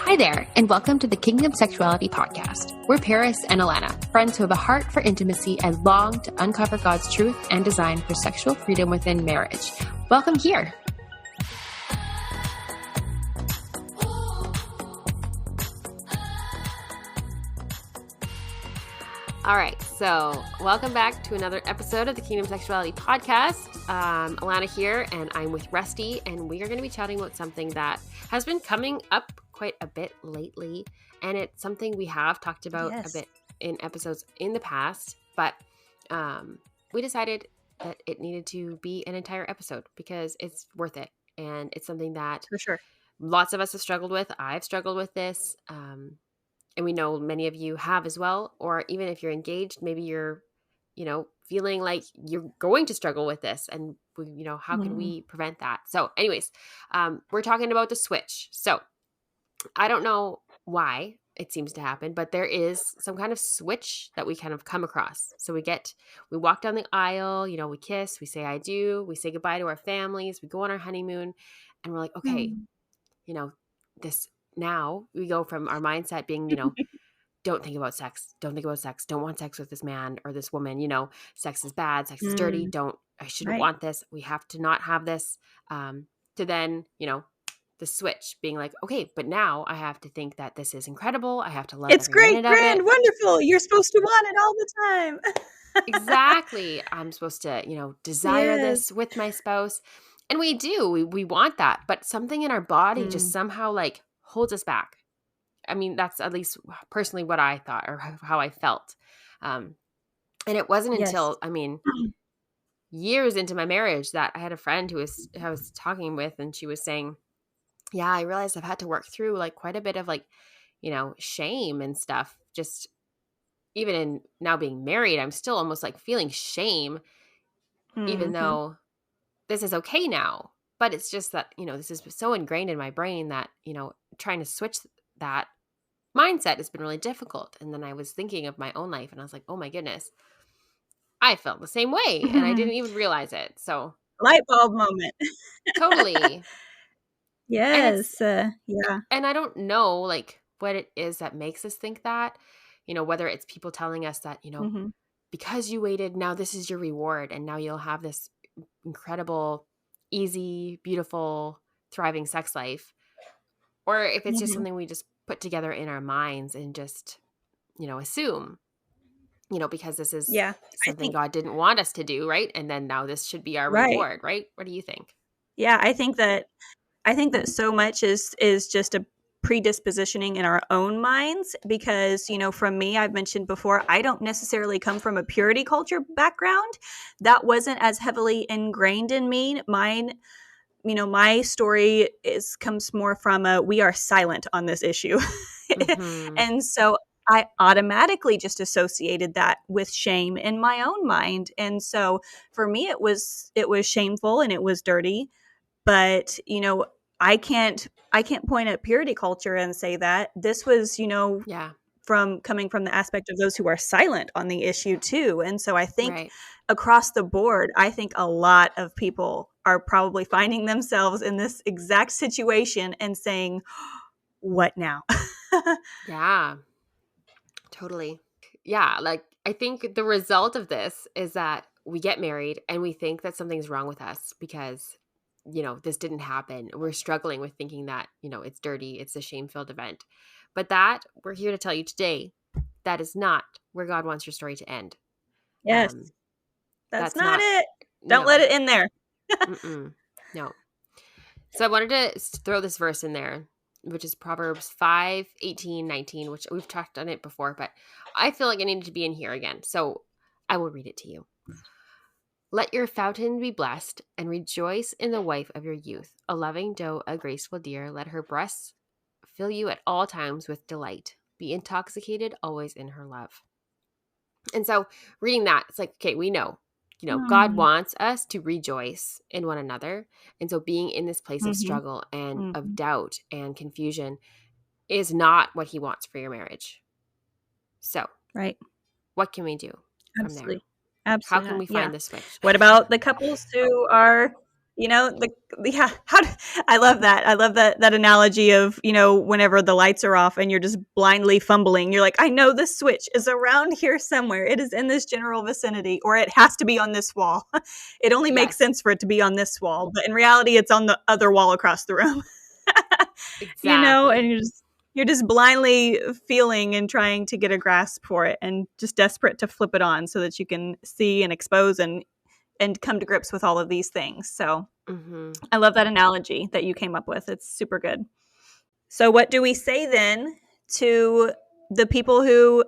Hi there, and welcome to the Kingdom Sexuality podcast. We're Paris and Alana, friends who have a heart for intimacy and long to uncover God's truth and design for sexual freedom within marriage. Welcome here. All right, so welcome back to another episode of the Kingdom Sexuality podcast. Alana here, and I'm with Rusti, and we are going to be chatting about something that has been coming up quite a bit lately, and it's something we have talked about a bit in episodes in the past, but we decided that it needed to be an entire episode because it's worth it, and it's something that for sure lots of us have struggled with. I've struggled with this, and we know many of you have as well, or even if you're engaged, maybe you're, feeling like you're going to struggle with this, and how can we prevent that? So anyways, we're talking about the switch. So I don't know why it seems to happen, but there is some kind of switch that we kind of come across. So we walk down the aisle, we kiss, we say I do, we say goodbye to our families, we go on our honeymoon, and we're like, okay, this now we go from our mindset being, don't think about sex, don't want sex with this man or this woman, sex is bad, sex is dirty, I shouldn't want this, we have to not have this, to then, the switch being like, okay, but now I have to think that this is incredible. I have to love it's every great, minute of grand, it. wonderful. You're supposed to want it all the time. Exactly. I'm supposed to, desire this with my spouse. And we do. We want that. But something in our body just somehow like holds us back. I mean, that's at least personally what I thought or how I felt. And it wasn't until, years into my marriage that I had a friend I was talking with, and she was saying, yeah, I realized I've had to work through like quite a bit of like, shame and stuff. Just even in now being married, I'm still almost like feeling shame, even though this is okay now. But it's just that, this is so ingrained in my brain that, trying to switch that mindset has been really difficult. And then I was thinking of my own life, and I was like, oh my goodness, I felt the same way, and I didn't even realize it. So light bulb moment. Totally. Yes. And I don't know like what it is that makes us think that, whether it's people telling us that, because you waited, now this is your reward, and now you'll have this incredible, easy, beautiful, thriving sex life. Or if it's just something we just put together in our minds and just, assume, because this is something God didn't want us to do, right? And then now this should be our reward, right? What do you think? Yeah, I think that so much is just a predispositioning in our own minds because, from me, I've mentioned before, I don't necessarily come from a purity culture background. That wasn't as heavily ingrained in me. Mine, my story comes more from we are silent on this issue. And so I automatically just associated that with shame in my own mind. And so for me, it was shameful and it was dirty. But, I can't point at purity culture and say that. This was, from coming from the aspect of those who are silent on the issue too. And so I think across the board, I think a lot of people are probably finding themselves in this exact situation and saying, what now? Yeah, totally. Yeah, like I think the result of this is that we get married and we think that something's wrong with us because, this didn't happen. We're struggling with thinking that, it's dirty, it's a shame-filled event. But that, we're here to tell you today, that is not where God wants your story to end. Yes. That's not it. Don't let it in there. No. So I wanted to throw this verse in there, which is Proverbs 5:18-19, which we've talked on it before, but I feel like it needed to be in here again. So I will read it to you. Let your fountain be blessed, and rejoice in the wife of your youth, a loving doe, a graceful deer. Let her breasts fill you at all times with delight. Be intoxicated always in her love. And so reading that, it's like, okay, we know, God wants us to rejoice in one another. And so being in this place of struggle and of doubt and confusion is not what he wants for your marriage. So what can we do from there? Absolutely. How can we find the switch? What about the couples who are, the yeah, I love that. I love that analogy of, whenever the lights are off and you're just blindly fumbling, you're like, I know this switch is around here somewhere. It is in this general vicinity, or it has to be on this wall. It only makes Yes, sense for it to be on this wall, but in reality it's on the other wall across the room. And exactly. you're just blindly feeling and trying to get a grasp for it, and just desperate to flip it on so that you can see and expose and come to grips with all of these things. So Mhm. I love that analogy that you came up with. It's super good. So, what do we say then to the people who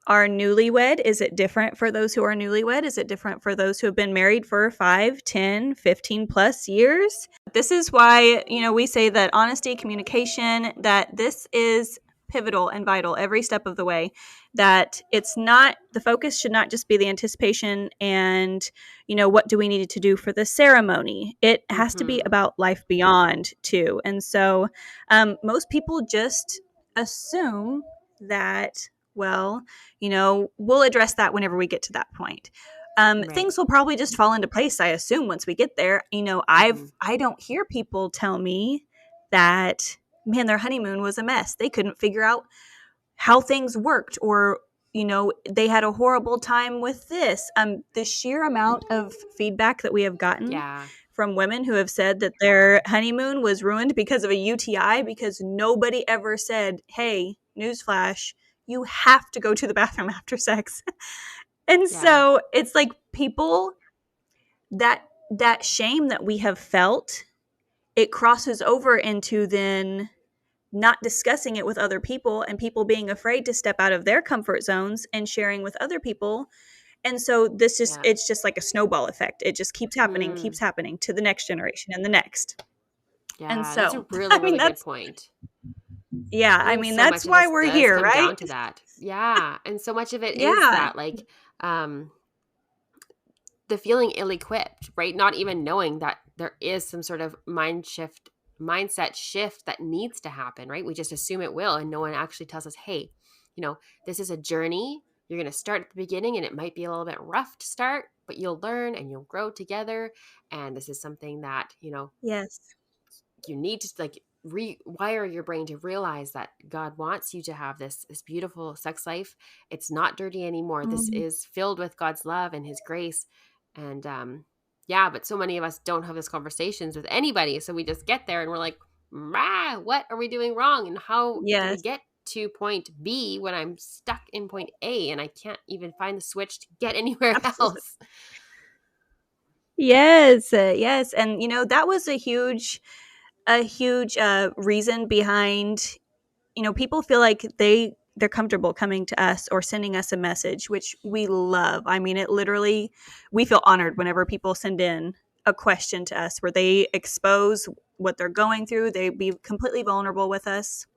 are newlywed? Is it different for those who are newlywed? Is it different for those who have been married for 5, 10, 15 plus years? This is why, we say that honesty, communication, that this is pivotal and vital every step of the way. That it's not, the focus should not just be the anticipation and, what do we need to do for the ceremony. It has to be Mhm. about life beyond too. And so most people just assume that, well, we'll address that whenever we get to that point. Right. Things will probably just fall into place, I assume, once we get there. Mhm. I don't hear people tell me that, man, their honeymoon was a mess. They couldn't figure out how things worked, or they had a horrible time with this. The sheer amount of feedback that we have gotten Yeah. from women who have said that their honeymoon was ruined because of a UTI, because nobody ever said, hey, newsflash, you have to go to the bathroom after sex. And Yeah. so it's like, people, that that shame that we have felt, it crosses over into then not discussing it with other people, and people being afraid to step out of their comfort zones and sharing with other people. And so Yeah. it's just like a snowball effect. It just Mm. keeps happening to the next generation and the next. And Yeah, that's a so, really, really good that's, point. yeah, I think so that's much of why this we're does here, come right? down to that. Yeah, and so much of it is Yeah. that, like, um, the feeling ill-equipped, right? Not even knowing that there is some sort of mindset shift that needs to happen, right? We just assume it will, and no one actually tells us, hey, this is a journey. You're going to start at the beginning, and it might be a little bit rough to start, but you'll learn and you'll grow together. And this is something that, Yes. you need to, like, rewire your brain to realize that God wants you to have this beautiful sex life. It's not dirty anymore. This Mhm. is filled with God's love and his grace. And yeah, but so many of us don't have those conversations with anybody. So we just get there and we're like, what are we doing wrong? And how do we Yes. get to point B when I'm stuck in point A and I can't even find the switch to get anywhere Absolutely. else? Yes. Yes. And that was a huge reason behind, people feel like they're comfortable coming to us or sending us a message, which we love. I mean, it literally, we feel honored whenever people send in a question to us where they expose what they're going through. They be completely vulnerable with us.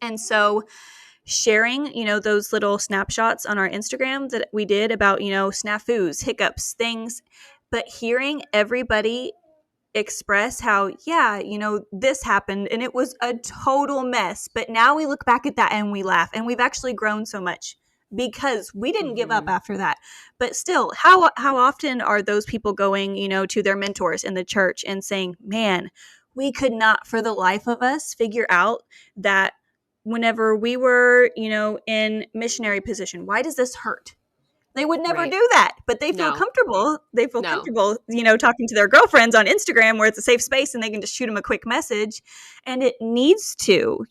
And so sharing, those little snapshots on our Instagram that we did about, snafus, hiccups, things, but hearing everybody express how, yeah, this happened and it was a total mess, but now we look back at that and we laugh, and we've actually grown so much because we didn't give up Hmm. after that. But still, how often are those people going, to their mentors in the church and saying, man, we could not for the life of us figure out that whenever we were, in missionary position, why does this hurt? They would never Right. do that, but they feel No, comfortable. They feel no. comfortable, talking to their girlfriends on Instagram where it's a safe space and they can just shoot them a quick message. And it needs to,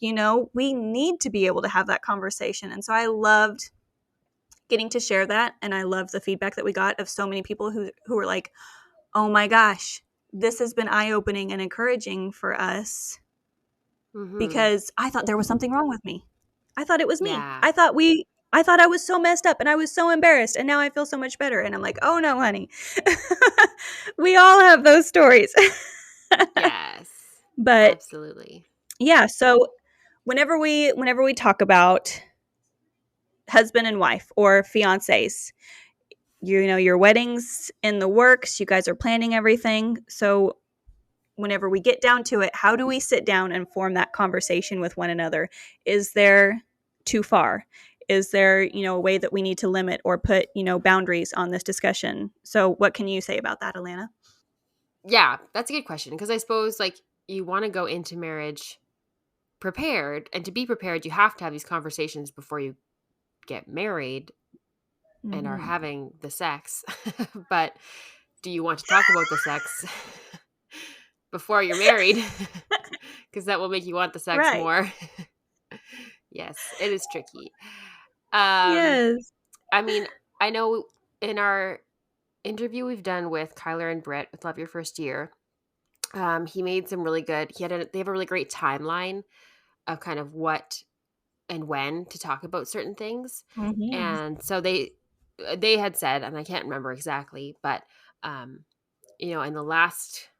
we need to be able to have that conversation. And so I loved getting to share that. And I love the feedback that we got of so many people who were like, oh my gosh, this has been eye opening and encouraging for us, Hmm. because I thought there was something wrong with me. I thought it was me. Yeah. I thought I was so messed up and I was so embarrassed, and now I feel so much better. And I'm like, oh no, honey. We all have those stories. Yes. But Absolutely. yeah, so whenever we talk about husband and wife or fiancés, your wedding's in the works, you guys are planning everything. So whenever we get down to it, how do we sit down and form that conversation with one another? Is there too far? Is there, a way that we need to limit or put, boundaries on this discussion? So what can you say about that, Alana? Yeah, that's a good question because I suppose like you want to go into marriage prepared, and to be prepared, you have to have these conversations before you get married and are Mhm. having the sex. But do you want to talk about the sex before you're married? Because that will make you want the sex Right. more. Yes, it is tricky. Um, Yes. I mean, I know in our interview we've done with Kyler and Britt with Love Your First Year, he made some really good. They have a really great timeline of kind of what and when to talk about certain things, Mhm. and so they had said, and I can't remember exactly, but um, in the last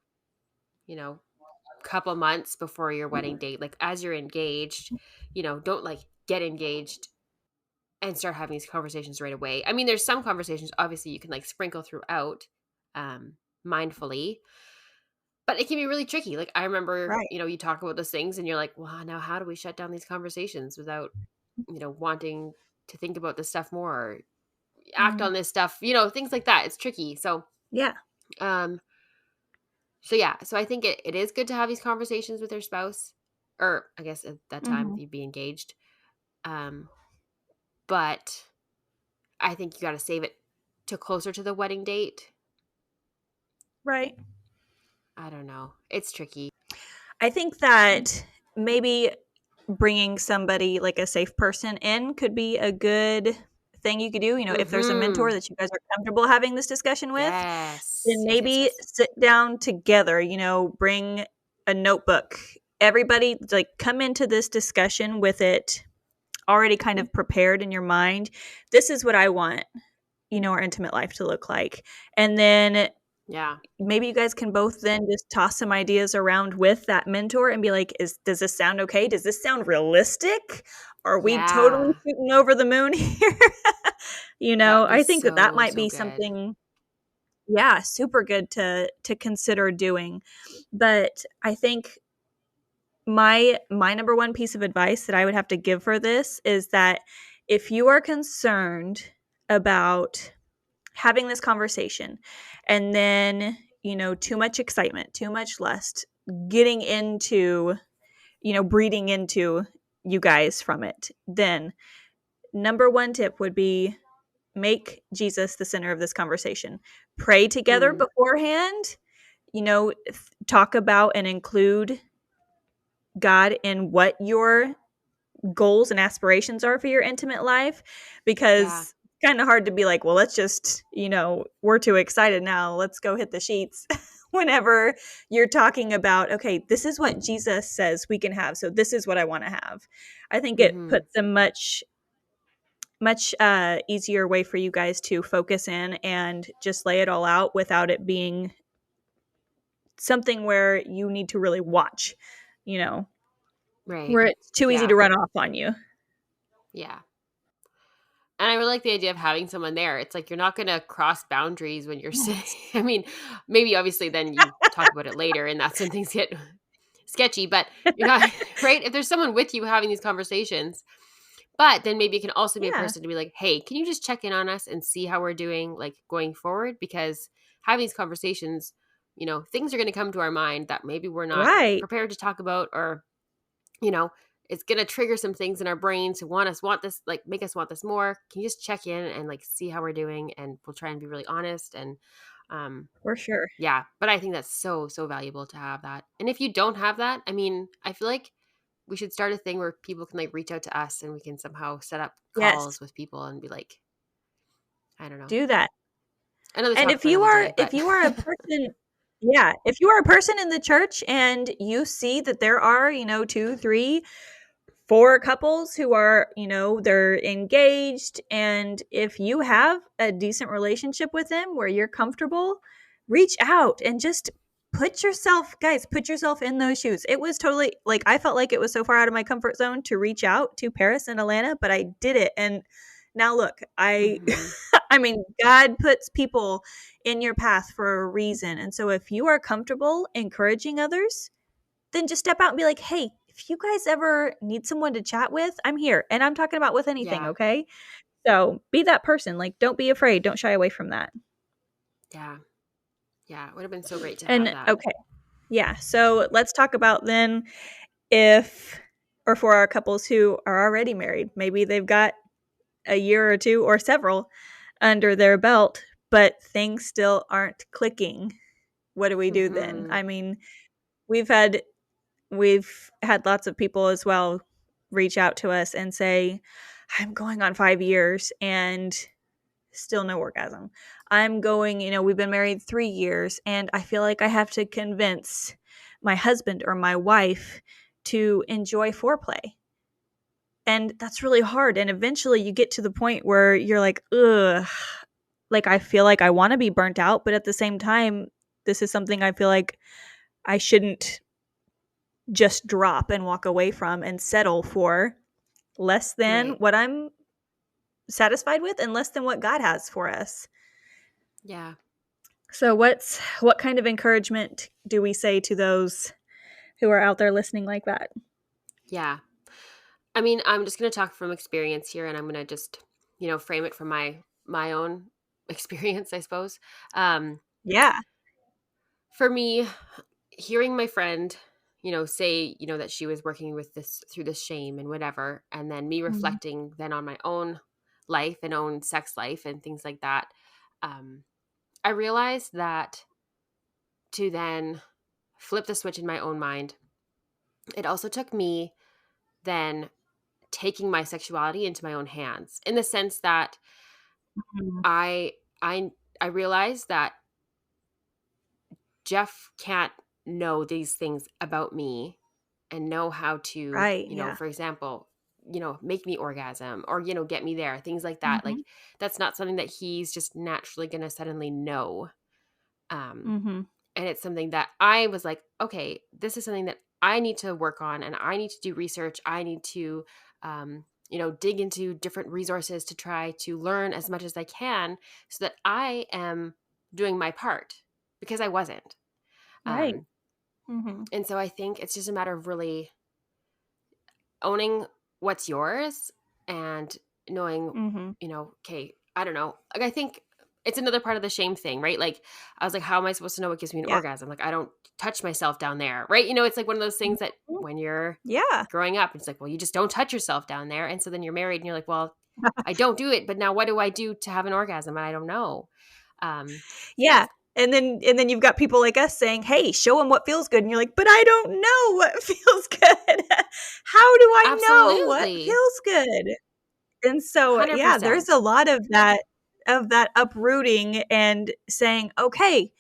you know couple months before your wedding date, like as you're engaged, don't like get engaged and start having these conversations right away. I mean, there's some conversations obviously you can like sprinkle throughout, um, mindfully, but it can be really tricky. Like I remember, Right. you talk about those things and you're like, well, now how do we shut down these conversations without, wanting to think about this stuff more or act Mhm. on this stuff, things like that. It's tricky. Yeah. Um, so yeah, so I think it is good to have these conversations with your spouse, or I guess at that time Mhm. you'd be engaged. Um, but I think you got to save it to closer to the wedding date. Right. I don't know. It's tricky. I think that maybe bringing somebody like a safe person in could be a good thing you could do. If there's a mentor Mhm. that you guys are comfortable having this discussion with, Yes. then Yes, yes, maybe yes. sit down together, bring a notebook. Everybody like come into this discussion with it already kind of prepared in your mind. This is what I want, our intimate life to look like. And then Yeah. maybe you guys can both then just toss some ideas around with that mentor and be like, does this sound okay? Does this sound realistic? Are we totally Yeah. shooting over the moon here? That would be I think that that so, might so be good. something, yeah, super good to consider doing. But I think my number one piece of advice that I would have to give for this is that if you are concerned about having this conversation and then, too much excitement, too much lust, getting into, breeding into you guys from it, then number one tip would be make Jesus the center of this conversation. Pray together Mm. beforehand, talk about and include God in what your goals and aspirations are for your intimate life, Yeah. because it's kind of hard to be like, well, let's just, we're too excited now, let's go hit the sheets whenever you're talking about, okay, this is what Jesus says we can have, so this is what I want to have. I think it Mhm. puts a much easier way for you guys to focus in and just lay it all out without it being something where you need to really watch, you know Right. where it's too easy Yeah. to run off on you. Yeah. And I really like the idea of having someone there. It's like you're not going to cross boundaries when you're sitting. Yes. I mean, maybe obviously then you talk about it later and that's when things get sketchy, but you're not, right? If there's someone with you having these conversations, but then maybe it can also be a Yeah. person to be like, hey, can you just check in on us and see how we're doing, like going forward? Because having these conversations, things are going to come to our mind that maybe we're not Right. prepared to talk about, or you know, it's gonna trigger some things in our brain to want this, like make us want this more. Can you just check in and like see how we're doing? And we'll try and be really honest. And um, For sure. yeah, but I think that's so, so valuable to have that. And if you don't have that, I mean, I feel like we should start a thing where people can like reach out to us and we can somehow set up Yes. calls with people and be like, I don't know, Do that. another And topic for another day. if But you are a person, yeah, if you are a person in the church and you see that there are, 2, 3, 4 couples who are, they're engaged, and if you have a decent relationship with them where you're comfortable, reach out and just put yourself in those shoes. It was totally like I felt like it was so far out of my comfort zone to reach out to Paris and Alana, but I did it. And now look, I mhm, I mean, God puts people in your path for a reason. And so if you are comfortable encouraging others, then just step out and be like, hey, if you guys ever need someone to chat with, I'm here. And I'm talking about with anything, yeah, okay? So be that person. Like, don't be afraid. Don't shy away from that. yeah. Yeah, it would have been so great to have And that. okay, yeah. So let's talk about then if, or for our couples who are already married, maybe they've got a year or two or several under their belt, but things still aren't clicking. What do we do then? Mhm. I mean, we've had we've had lots of people as well reach out to us and say, I'm going on 5 years and still no orgasm. I'm going, we've been married 3 years and I feel like I have to convince my husband or my wife to enjoy foreplay. And that's really hard. And eventually you get to the point where you're like, ugh, like I feel like I want to be burnt out. But at the same time, this is something I feel like I shouldn't just drop and walk away from and settle for less than Right. what I'm satisfied with and less than what God has for us. Yeah. So what kind of encouragement do we say to those who are out there listening like that? Yeah. I mean, I'm just going to talk from experience here, and I'm going to just, frame it from my own experience, I suppose. Um, Yeah. for me, hearing my friend, say, that she was working with this through this shame and whatever, and then me Mhm. reflecting then on my own life and own sex life and things like that, um, I realized that to then flip the switch in my own mind, it also took me then taking my sexuality into my own hands in the sense that Mhm. I I I realized that Jeff can't know these things about me and know how to, Right, yeah. for example, make me orgasm or, get me there, things like that. Like Mhm. that's not something that he's just naturally going to suddenly know. Um, Mhm. and it's something that I was like, okay, this is something that I need to work on and I need to do research. I need to, dig into different resources to try to learn as much as I can so that I am doing my part because I wasn't. Right. Um, Mhm. and so I think it's just a matter of really owning what's yours and knowing, Mhm. okay, I don't know. Like I think it's another part of the shame thing, right? Like I was like, how am I supposed to know what gives me an Yeah. orgasm? Like I don't touch myself down there, right? It's like one of those things that Mhm. when you're Yeah. growing up, it's like, well, you just don't touch yourself down there. And so then you're married and you're like, well, I don't do it, but now what do I do to have an orgasm? And I don't know. Um, Yeah. And then you've got people like us saying, "Hey, show them what feels good." And you're like, "But I don't know what feels good. How do I know what absolutely. feels good?" And so, yeah, there's 100%. a lot of that uprooting and saying, "Okay,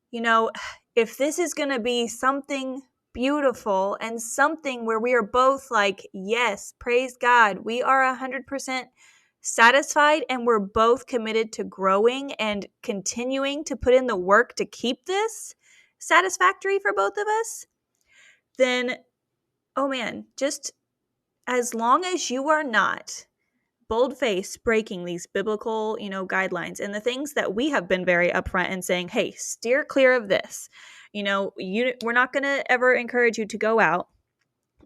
you know, if this is going to be something beautiful and something where we are both like, yes, praise God, we are 100% satisfied and we're both committed to growing and continuing to put in the work to keep this satisfactory for both of us, then, oh man, just as long as you are not bold-face breaking these biblical, guidelines and the things that we have been very upfront and saying, hey, steer clear of this. We're not going to ever encourage you to go out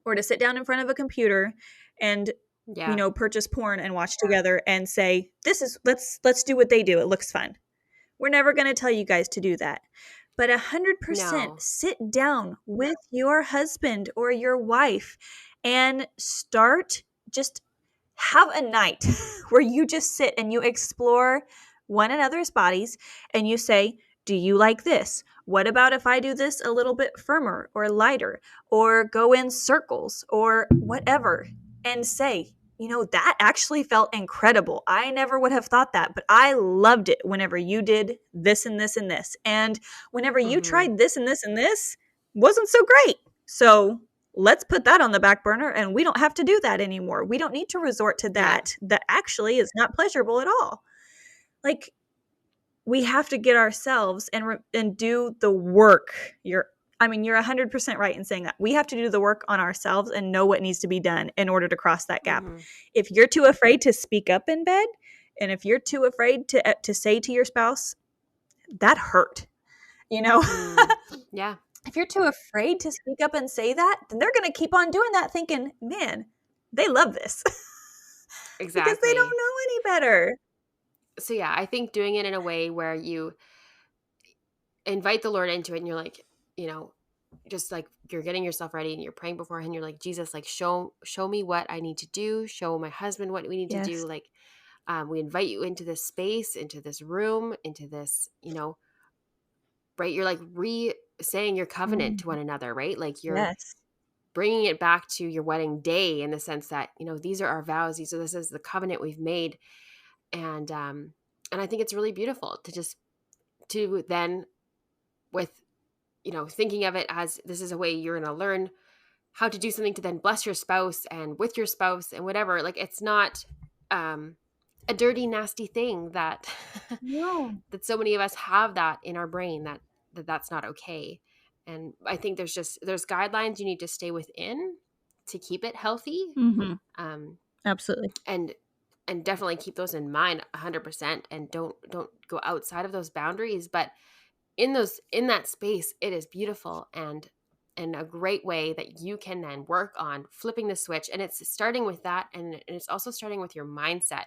or to sit down in front of a computer and Yeah. purchase porn and watch together and say, this is let's do what they do, it looks fun. We're never going to tell you guys to do that. But 100% No. sit down with your husband or your wife and start, just have a night where you just sit and you explore one another's bodies and you say, do you like this? What about if I do this a little bit firmer or lighter or go in circles or whatever? And say, that actually felt incredible. I never would have thought that, but I loved it whenever you did this and this and this. And whenever you Mhm. tried this and this and this, wasn't so great. So let's put that on the back burner and we don't have to do that anymore. We don't need to resort to Yeah. that actually is not pleasurable at all. Like, we have to get ourselves and do the work. You're 100% right in saying that. We have to do the work on ourselves and know what needs to be done in order to cross that gap. Mhm. If you're too afraid to speak up in bed, and if you're too afraid to say to your spouse, that hurt, you know? Mm. Yeah. If you're too afraid to speak up and say that, then they're going to keep on doing that thinking, man, they love this because they don't Exactly. know any better. So yeah, I think doing it in a way where invite the Lord into it, and you're like, you know, just like you're getting yourself ready and you're praying beforehand, you're like, Jesus, like show me what I need to do, show my husband what we need to Yes. do. Like, we invite you into this space, into this room, into this, right? You're like saying your covenant to Mhm. one another, right? Like you're Yes. bringing it back to your wedding day, in the sense that, these are our vows. This is the covenant we've made. And I think it's really beautiful to just, to then, with, thinking of it as this is a way you're going to learn how to do something to then bless your spouse and with your spouse and whatever. Like, it's not, um, a dirty, nasty thing that, No. that so many of us have that in our brain, that's not okay. And I think there's guidelines you need to stay within to keep it healthy. Mhm. Um, Absolutely. and and definitely keep those in mind 100%, and don't go outside of those boundaries. But in that space, it is beautiful, and a great way that you can then work on flipping the switch. And it's starting with that, and it's also starting with your mindset,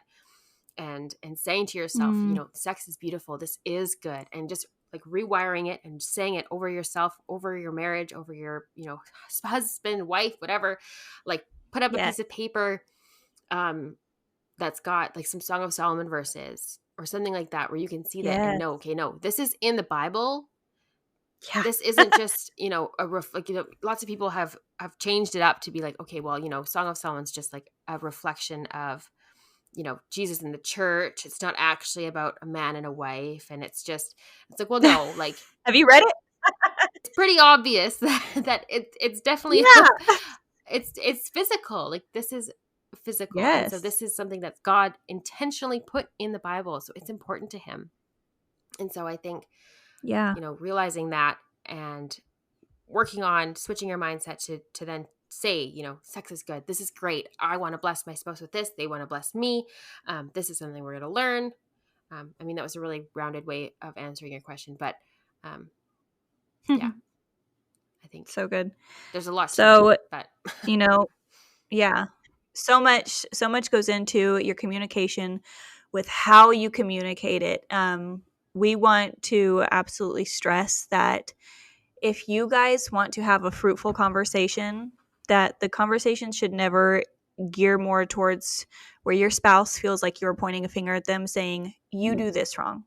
and saying to yourself, Mm. sex is beautiful, this is good, and just like rewiring it and saying it over yourself, over your marriage, over your, husband, wife, whatever. Like, put up a Yes. piece of paper, um that's got like some Song of Solomon verses or something like that, where you can see that and Yes. know, okay, no, this is in the Bible. Yeah. This isn't just, like, lots of people have changed it up to be like, okay, well, Song of Solomon's just like a reflection of, Jesus in the church. It's not actually about a man and a wife. And it's like, well, no, like, Have you read it? it's pretty obvious that it's definitely Yeah. it's physical. Like, this is physical. And so Yes. this is something that God intentionally put in the Bible. So it's important to him. And so I think, Yeah. realizing that, and working on switching your mindset to then say, sex is good. This is great. I want to bless my spouse with this. They want to bless me. This is something we're going to learn. I mean, that was a really rounded way of answering your question, but um, yeah, I think So good. there's a lot to it, So, but you know, yeah. So much goes into your communication with how you communicate it. We want to absolutely stress that if you guys want to have a fruitful conversation, that the conversation should never gear more towards where your spouse feels like you're pointing a finger at them saying, "You do this wrong.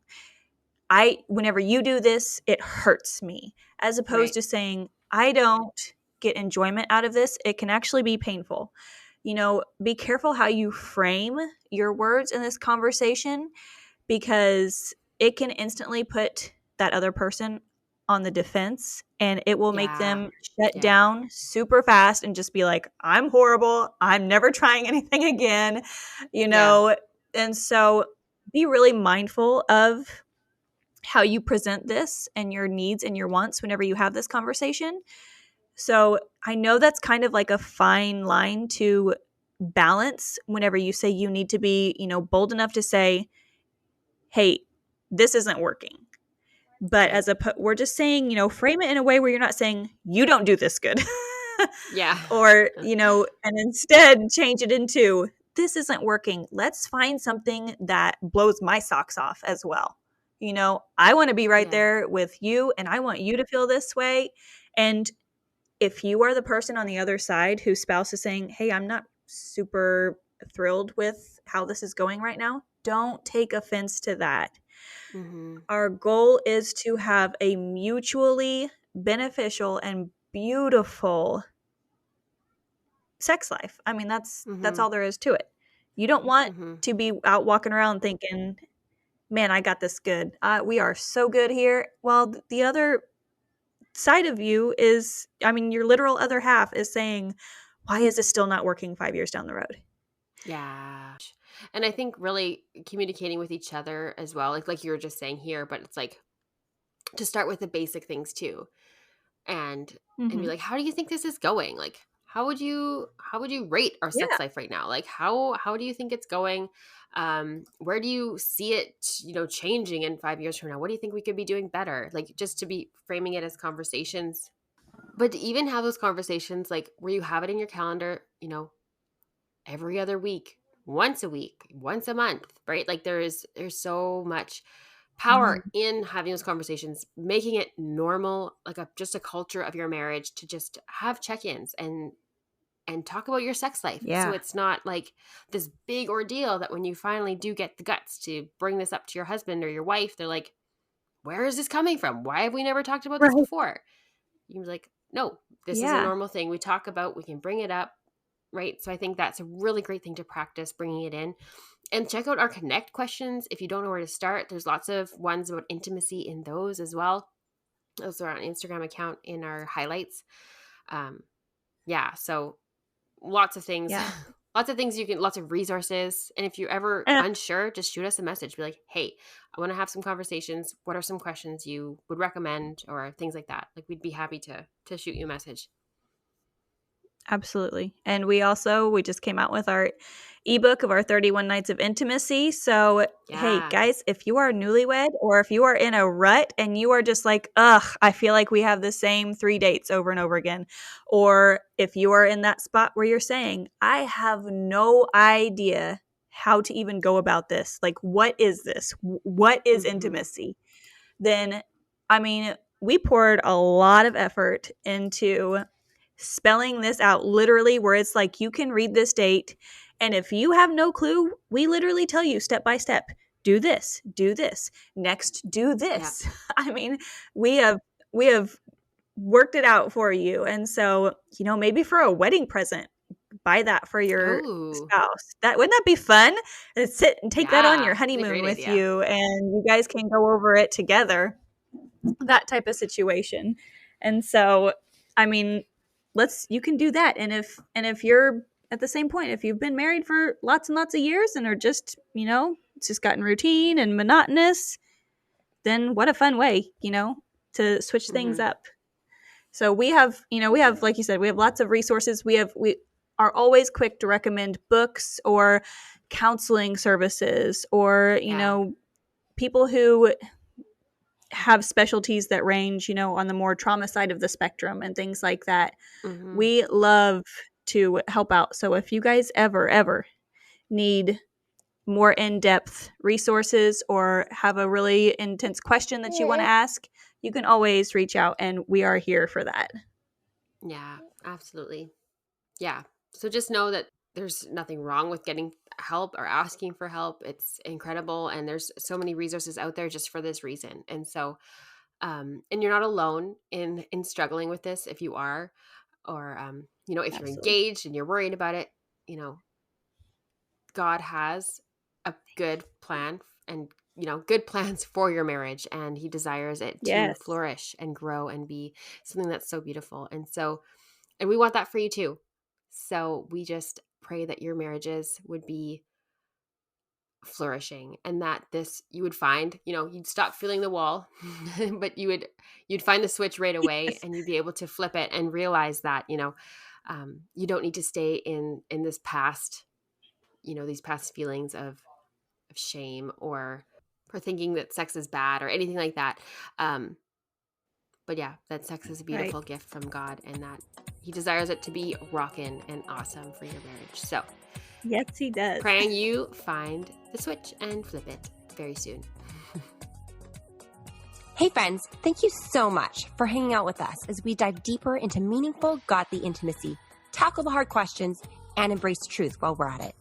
Whenever you do this, it hurts me," as opposed right. to saying, "I don't get enjoyment out of this. It can actually be painful." Be careful how you frame your words in this conversation, because it can instantly put that other person on the defense, and it will make Yeah. them shut Yeah. down super fast and just be like, "I'm horrible. I'm never trying anything again." You Yeah. know, and so be really mindful of how you present this and your needs and your wants whenever you have this conversation. So I know that's kind of like a fine line to balance whenever you say you need to be, bold enough to say, "Hey, this isn't working." But Right. we're just saying, frame it in a way where you're not saying you don't do this good. Yeah. Or, and instead change it into, "This isn't working. Let's find something that blows my socks off as well." I want to be right Yeah. there with you, and I want you to feel this way. And if you are the person on the other side whose spouse is saying, "Hey, I'm not super thrilled with how this is going right now," don't take offense to that. Mm-hmm. Our goal is to have a mutually beneficial and beautiful sex life. I mean, that's Mm-hmm. all there is to it. You don't want Mm-hmm. to be out walking around thinking, "Man, I got this good. We are so good here." Well, the other side of you is, I mean, your literal other half is saying, "Why is this still not working 5 years down the road?" Yeah. And I think really communicating with each other as well, like you were just saying here, but it's like to start with the basic things too. And be Mhm. like, how do you think this is going? Like, how would you rate our Yeah. sex life right now? Like, how do you think it's going? Where do you see it, changing in 5 years from now? What do you think we could be doing better? Like, just to be framing it as conversations, but to even have those conversations, like where you have it in your calendar, every other week, once a week, once a month, right? Like, there's so much power Mhm. in having those conversations, making it normal, like just a culture of your marriage to just have check-ins and talk about your sex life. So Yeah. it's not like this big ordeal that when you finally do get the guts to bring this up to your husband or your wife, they're like, where is this coming from? Why have we never talked about this Right. before? You can be like, no, this is a Yeah. normal thing we talk about. We can bring it up. Right. So I think that's a really great thing to practice bringing it in. And check out our connect questions. If you don't know where to start, there's lots of ones about intimacy in those as well. Those are on Instagram account in our highlights. Um, yeah. So lots of things, Yeah. lots of resources. And if you're ever Eh, unsure, just shoot us a message. Be like, hey, I want to have some conversations. What are some questions you would recommend or things like that? Like we'd be happy to shoot you a message. Absolutely. And we just came out with our ebook of our 31 nights of intimacy. So, hey, Yeah. guys, if you are newlywed or if you are in a rut and you are just like, ugh, I feel like we have the same 3 dates over and over again. Or if you are in that spot where you're saying, I have no idea how to even go about this. Like, what is this? What is Mm-hmm. intimacy? Then, I mean, we poured a lot of effort into spelling this out literally, where it's like you can read this date, and if you have no clue, we literally tell you step by step, do this, next do Yeah. this. I mean, we have worked it out for you. And so, maybe for a wedding present, buy that for your Oh, spouse. That wouldn't that be fun? And sit and take that on your yeah. It's a honeymoon great with idea. you, and you guys can go over it together, that type of situation. And so, I mean, you can do that. And if you're at the same point, if you've been married for lots and lots of years and are just, it's just gotten routine and monotonous, then what a fun way, to switch things Mm-hmm. up. So we have like you said, we have lots of resources. We are always quick to recommend books or counseling services, or Yeah. people who have specialties that range, on the more trauma side of the spectrum and things like that. Mm-hmm. We love to help out. So if you guys ever need more in-depth resources or have a really intense question that you want to ask, you can always reach out, and we are here for that. Yeah, absolutely. Yeah. So just know that there's nothing wrong with getting help or asking for help. It's incredible. And there's so many resources out there just for this reason. And so, and you're not alone in struggling with this if you are, or, if you're Absolutely. engaged and you're worried about it, God has a good plan and, good plans for your marriage. And he desires it to Yes. flourish and grow and be something that's so beautiful. And so, and we want that for you too. So we just pray that your marriages would be flourishing and that you would find, you'd stop feeling the wall, but you'd find the switch right away Yes. and you'd be able to flip it and realize that, you don't need to stay in this past, these past feelings of shame or for thinking that sex is bad or anything like that. Um, But yeah, that sex is a Right. beautiful gift from God and that he desires it to be rockin' and awesome for your marriage. So Yes, he does. praying you find the switch and flip it very soon. Hey friends, thank you so much for hanging out with us as we dive deeper into meaningful, godly intimacy, tackle the hard questions, and embrace truth while we're at it.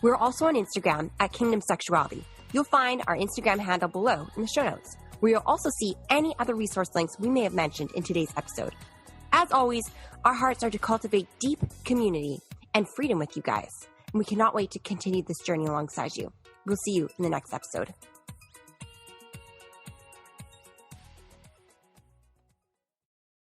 We're also on Instagram at Kingdom Sexuality. You'll find our Instagram handle below in the show notes, where you'll also see any other resource links we may have mentioned in today's episode. As always, our hearts are to cultivate deep community and freedom with you guys, and we cannot wait to continue this journey alongside you. We'll see you in the next episode.